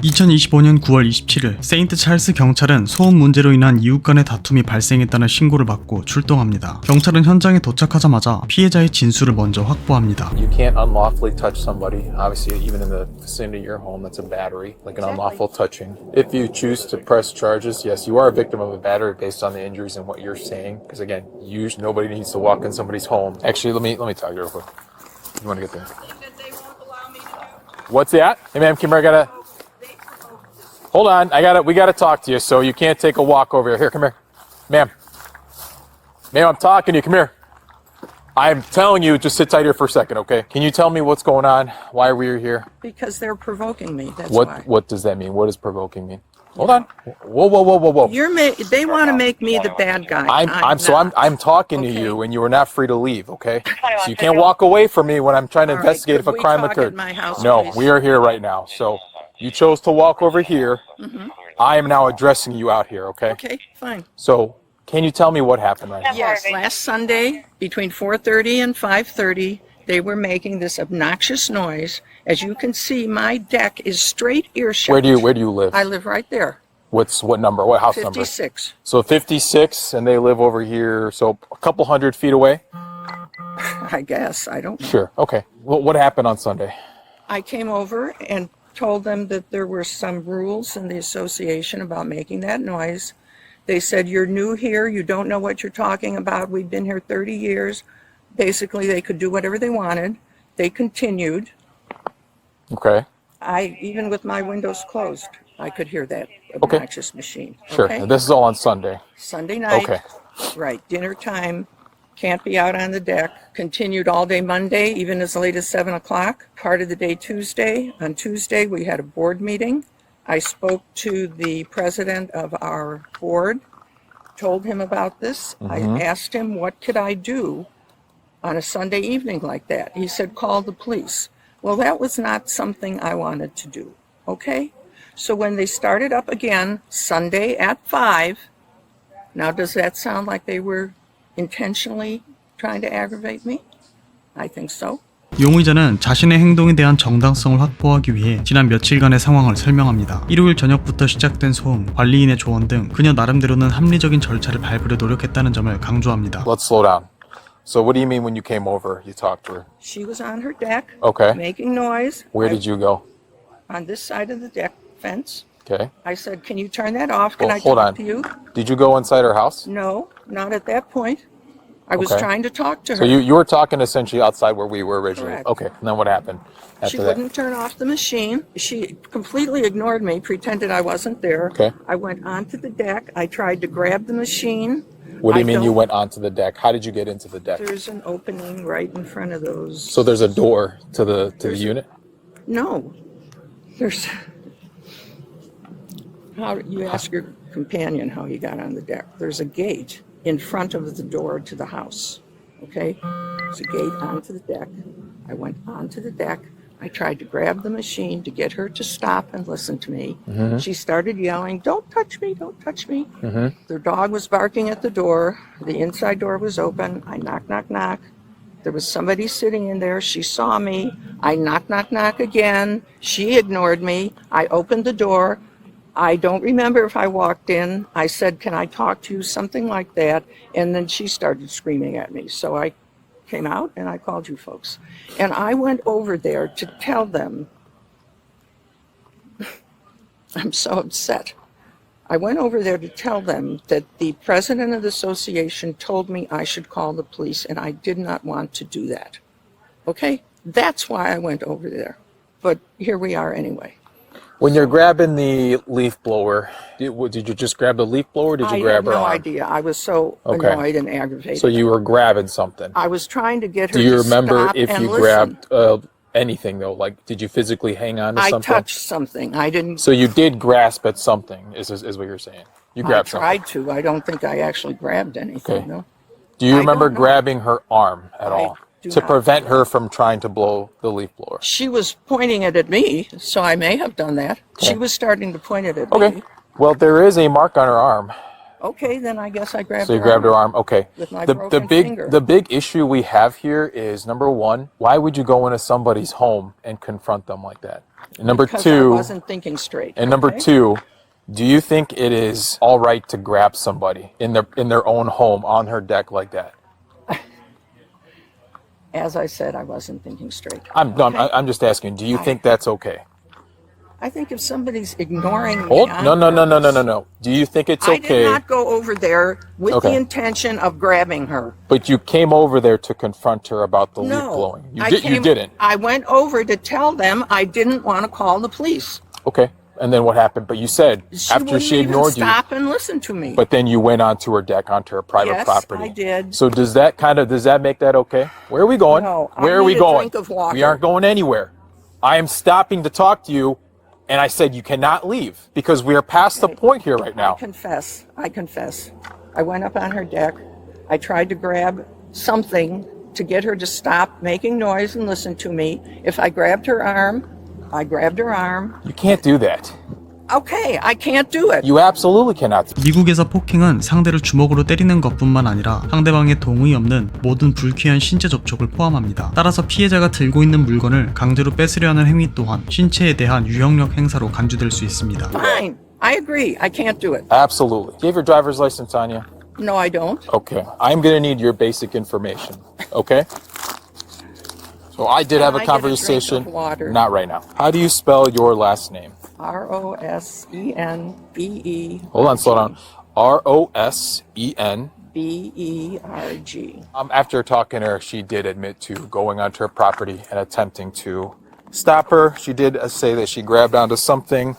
2025년 9월 27일 세인트 찰스 경찰은 소음 문제로 인한 이웃 간의 다툼이 발생했다는 신고를 받고 출동합니다. 경찰은 현장에 도착하자마자 피해자의 진술을 먼저 확보합니다. You can't unlawfully touch somebody. Obviously, even in the vicinity of your home, that's a battery, like an unlawful touching. If you choose to press charges, yes, you are a victim of a battery based on the injuries and what you're saying. Because again, nobody needs to walk in somebody's home. Actually, let me talk to you real quick. You want to get there? What's that? Hey, ma'am, come here. Hold on, we gotta talk to you, so you can't take a walk over here. Here, come here. Ma'am, I'm talking to you, come here. I'm telling you, just sit tight here for a second, okay? Can you tell me what's going on? Why were you here? Because they're provoking me, that's why. What does that mean? What does provoking mean? Hold on. Whoa. They want to make me the bad guy. I'm talking to you, and you are not free to leave, okay? So you can't walk away from me when I'm trying to investigate if a crime occurred. No, please? we are here right now, so you chose to walk over here. I am now addressing you out here, okay? Okay, fine. So, can you tell me what happened right now? Yes, last Sunday, between 4:30 and 5:30, they were making this obnoxious noise. As you can see, my deck is straight earshot. Where do you live? I live right there. What number? What house number? 56. So 56, and they live over here, so a couple hundred feet away? I guess, I don't know. Sure, okay. What happened on Sunday? I came over and told them that there were some rules in the association about making that noise. They said, you're new here, you don't know what you're talking about, we've been here 30 years. Basically, they could do whatever they wanted. They continued. Okay. Even with my windows closed, I could hear that obnoxious machine. Sure, Okay? and this is all on Sunday. Sunday night. Okay. Right, dinner time. Can't be out on the deck. Continued all day Monday, even as late as 7 o'clock. Part of the day Tuesday. On Tuesday, we had a board meeting. I spoke to the president of our board, told him about this. I asked him, what could I do on a Sunday evening like that? He said, call the police. Well, that was not something I wanted to do, okay? So when they started up again, Sunday at 5, now does that sound like they were intentionally trying to aggravate me? I think so. 용의자는 자신의 행동에 대한 정당성을 확보하기 위해 지난 며칠간의 상황을 설명합니다. 일요일 저녁부터 시작된 소음, 관리인의 조언 등 그녀 나름대로는 합리적인 절차를 밟으려 노력했다는 점을 강조합니다. Let's slow down. So what do you mean when you came over, you talked to her? She was on her deck, Okay. making noise. Where did you go? On this side of the deck fence. Okay. I said, can you turn that off? Can Well, I hold talk on. to you? Did you go inside her house? No, not at that point. I was Okay. trying to talk to her. So you were talking essentially outside where we were originally. Correct. Okay, and then what happened She after that? wouldn't turn off the machine. She completely ignored me, pretended I wasn't there. Okay. I went onto the deck. I tried to grab the machine. What do you I mean you don't- went onto the deck? How did you get into the deck? There's an opening right in front of those. So there's a door to the unit? No. There's. How you ask your companion how he got on the deck. There's a gate in front of the door to the house. Okay? There's a gate onto the deck. I went onto the deck. I tried to grab the machine to get her to stop and listen to me. She started yelling, don't touch me, don't touch me. Their dog was barking at the door. The inside door was open. I knock, knock, knock. There was somebody sitting in there. She saw me. I knock, knock, knock again. She ignored me. I opened the door. I don't remember if I walked in. I said, can I talk to you? Something like that. And then she started screaming at me. So I came out and I called you folks. And I went over there to tell them, I'm so upset. I went over there to tell them that the president of the association told me I should call the police, and I did not want to do that. Okay? That's why I went over there. But here we are anyway. When you're grabbing the leaf blower, did you just grab the leaf blower or did you grab her I had no arm? idea. I was so Okay. annoyed and aggravated. So you were grabbing something. I was trying to get her Do you to remember stop if and you listen. grabbed anything though? Like, did you physically hang on to I something? touched something. I didn't. So you did grasp at something, is what you're saying. You I grabbed something. tried to. I don't think I actually grabbed anything. Okay. No. Do you I remember don't know. grabbing her arm at I all do to not prevent her from trying to blow the leaf blower? She was pointing it at me, so I may have done that. She Okay. was starting to point it at Okay. me. Well, there is a mark on her arm. Okay, then I guess I grabbed So you her grabbed her arm. arm. Okay. With my The broken big finger. the big issue we have here is number one, why would you go into somebody's home and confront them like that? And number because two, I wasn't thinking straight. and number okay? two, do you think it is all right to grab somebody in their own home on her deck like that? As I said, I wasn't thinking straight. I'm just asking. Do you think that's okay? I think if somebody's ignoring me, Hold. on No. purpose- No. Do you think it's I okay? did not go over there with Okay. the intention of grabbing her. But you came over there to confront her about the leaf No, blowing. You I didn't. I went over to tell them I didn't want to call the police. Okay. And then what happened? But you said after wouldn't she even ignored you. stop and listen to me. But then you went onto her deck, onto her private Yes, property. I did. So does that make that okay? Where are we going? No, I Where are we need a going? drink of water. We aren't going anywhere. I am stopping to talk to you, and I said you cannot leave because we are past the point here right now. I confess. I went up on her deck. I tried to grab something to get her to stop making noise and listen to me. If I grabbed her arm, I grabbed her arm. You can't do that. Okay, I can't do it. You absolutely cannot. 미국에서 폭행은 상대를 주먹으로 때리는 것뿐만 아니라 상대방의 동의 없는 모든 불쾌한 신체 접촉을 포함합니다. 따라서 피해자가 들고 있는 물건을 강제로 뺏으려 하는 행위 또한 신체에 대한 유형력 행사로 간주될 수 있습니다. Fine. I agree. I can't do it. Absolutely. Do you have your driver's license on you? No, I don't. Okay. I'm going to need your basic information. Okay? So I did have a Can I get a drink conversation. of water? Not right now. How do you spell your last name? Rosenberg. Hold on, slow down. Rosen. Berg. After talking to her, she did admit to going onto her property and attempting to stop her. She did say that she grabbed onto something,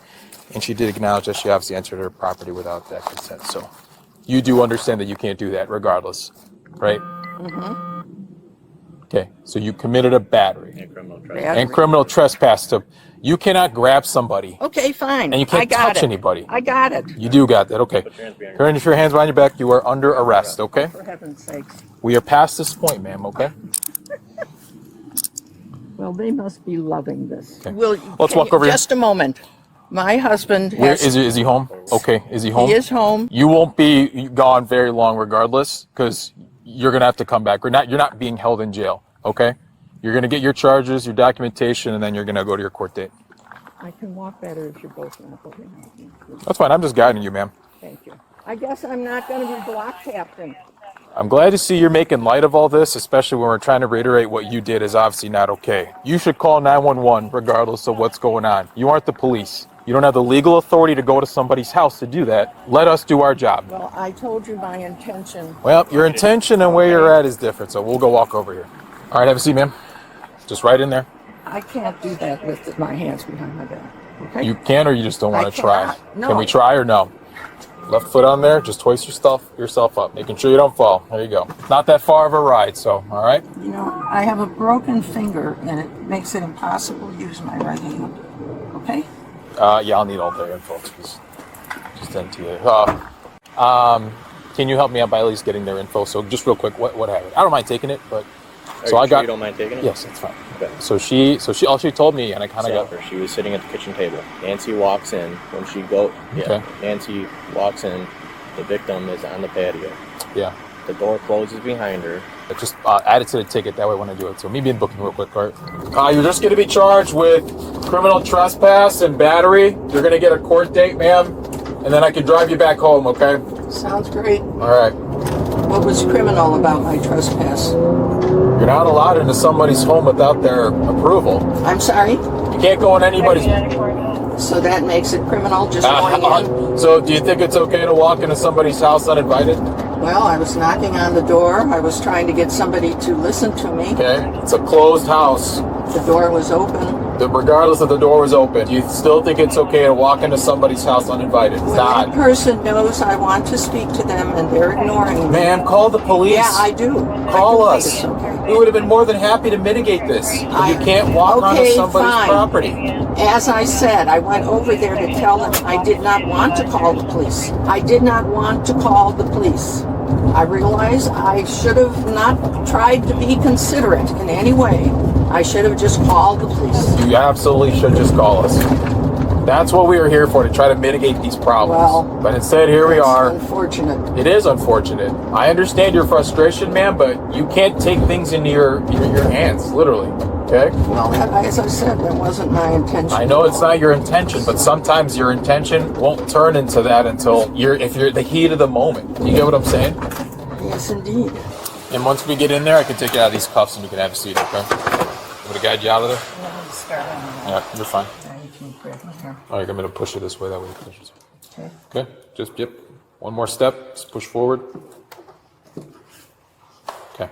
and she did acknowledge that she obviously entered her property without that consent. So you do understand that you can't do that regardless, right? Mm-hmm. Okay, so you committed a battery and criminal trespass. You cannot grab somebody. Okay, fine. And you can't touch anybody. I got it. You do got that, okay. Turn your hands behind your back. You are under arrest, okay? For heaven's sakes. We are past this point, ma'am, okay? Well, they must be loving this. Okay. Let's walk over here. Just a moment. My husband Where has... is he home? Okay, is he home? He is home. You won't be gone very long regardless, because you're going to have to come back. You're not being held in jail, okay? You're going to get your charges, your documentation, and then you're going to go to your court date. I can walk better if you're both not holding me. That's fine. I'm just guiding you, ma'am. Thank you. I guess I'm not going to be block captain. I'm glad to see you're making light of all this, especially when we're trying to reiterate what you did is obviously not okay. You should call 911 regardless of what's going on. You aren't the police. You don't have the legal authority to go to somebody's house to do that. Let us do our job. Well, I told you my intention. Well, your intention and where you're at is different, so we'll go walk over here. All right, have a seat, ma'am. Just right in there. I can't do that with my hands behind my back. Okay? You can, or you just don't want I to try? cannot. No. Can we try or no? Left foot on there, just hoist yourself up, making sure you don't fall. There you go. Not that far of a ride, so, all right? You know, I have a broken finger, and it makes it impossible to use my right hand. Okay? Yeah, I'll need all the info. Just NTA. Can you help me out by at least getting their info? So just real quick, what happened? I don't mind taking it, but You don't mind taking it? Yes, that's fine. Okay. So she all she told me, and I kind of got. She was sitting at the kitchen table. Nancy walks in. When she Okay. Nancy walks in. The victim is on the patio. Yeah. The door closes behind her. I just add it to the ticket that way when I do it. So me being booking real quick, all right? You're just going to be charged with criminal trespass and battery. You're going to get a court date, ma'am, and then I can drive you back home, okay? Sounds great. All right. What was criminal about my trespass? You're not allowed into somebody's home without their approval. I'm sorry? You can't go in anybody's... So that makes it criminal just going in? So do you think it's okay to walk into somebody's house uninvited? Well, I was knocking on the door. I was trying to get somebody to listen to me. Okay, it's a closed house. The door was open. Regardless if the door was open, do you still think it's okay to walk into somebody's house uninvited? It's When not. that person knows I want to speak to them and they're ignoring me. Ma'am, call the police. Yeah, I do. Call I do us. think it's okay. We would have been more than happy to mitigate this. But you can't walk onto Okay, somebody's fine. property. As I said, I went over there to tell them I did not want to call the police. I did not want to call the police. I realize I should have not tried to be considerate in any way. I should have just called the police. You absolutely should just call us. That's what we are here for, to try to mitigate these problems. Well, but instead, here we That's are. unfortunate. It is unfortunate. I understand your frustration, man, but you can't take things into your hands, literally. Okay? Well, as I said, that wasn't my intention. I know it's not your intention, but sometimes your intention won't turn into that until if you're the heat of the moment. You get what I'm saying? Yes, indeed. And once we get in there, I can take you out of these cuffs and you can have a seat, okay? I'm gonna guide you out of there. Yeah, you're fine. All right, I'm gonna push you this way. That way you push it. Okay. Just one more step. Just push forward. Okay.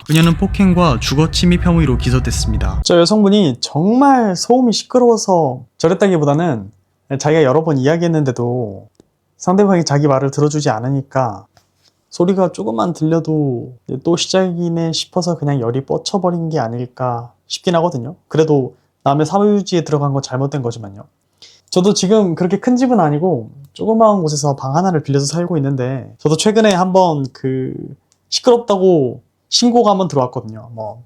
그녀는 폭행과 주거 침입 혐의로 기소됐습니다. 저 여성분이 정말 소음이 시끄러워서 저랬다기보다는 자기가 여러 번 이야기했는데도 상대방이 자기 말을 들어주지 않으니까 소리가 조금만 들려도 또 시작이네 싶어서 그냥 열이 뻗쳐버린 게 아닐까 싶긴 하거든요. 그래도 남의 사유지에 들어간 건 잘못된 거지만요. 저도 지금 그렇게 큰 집은 아니고 조그마한 곳에서 방 하나를 빌려서 살고 있는데, 저도 최근에 한번 시끄럽다고 신고가 한번 들어왔거든요. 뭐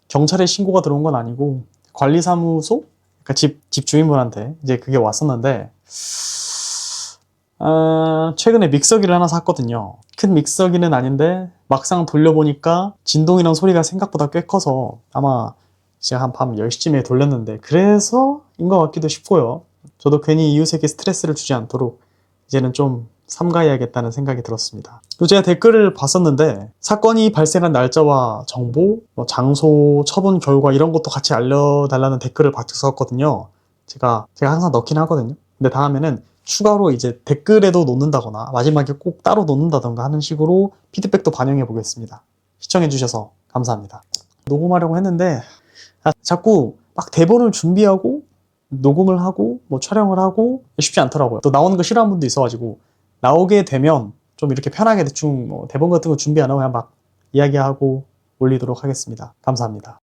경찰에 신고가 들어온 건 아니고 관리사무소? 그러니까 집 주인분한테 이제 그게 왔었는데, 최근에 믹서기를 하나 샀거든요. 큰 믹서기는 아닌데 막상 돌려보니까 진동이랑 소리가 생각보다 꽤 커서 아마 제가 한 밤 10시쯤에 돌렸는데 그래서인 것 같기도 싶고요. 저도 괜히 이웃에게 스트레스를 주지 않도록 이제는 좀 삼가해야겠다는 생각이 들었습니다. 그리고 제가 댓글을 봤었는데 사건이 발생한 날짜와 정보, 장소, 처분 결과 이런 것도 같이 알려달라는 댓글을 봤었거든요. 제가 항상 넣긴 하거든요. 근데 다음에는 추가로 이제 댓글에도 놓는다거나 마지막에 꼭 따로 놓는다던가 하는 식으로 피드백도 반영해 보겠습니다. 시청해 주셔서 감사합니다. 녹음하려고 했는데 자꾸 막 대본을 준비하고 녹음을 하고 촬영을 하고 쉽지 않더라고요. 또 나오는 거 싫어하는 분도 있어가지고 나오게 되면 좀 이렇게 편하게 대충 대본 같은 거 준비 안 하고 그냥 막 이야기하고 올리도록 하겠습니다. 감사합니다.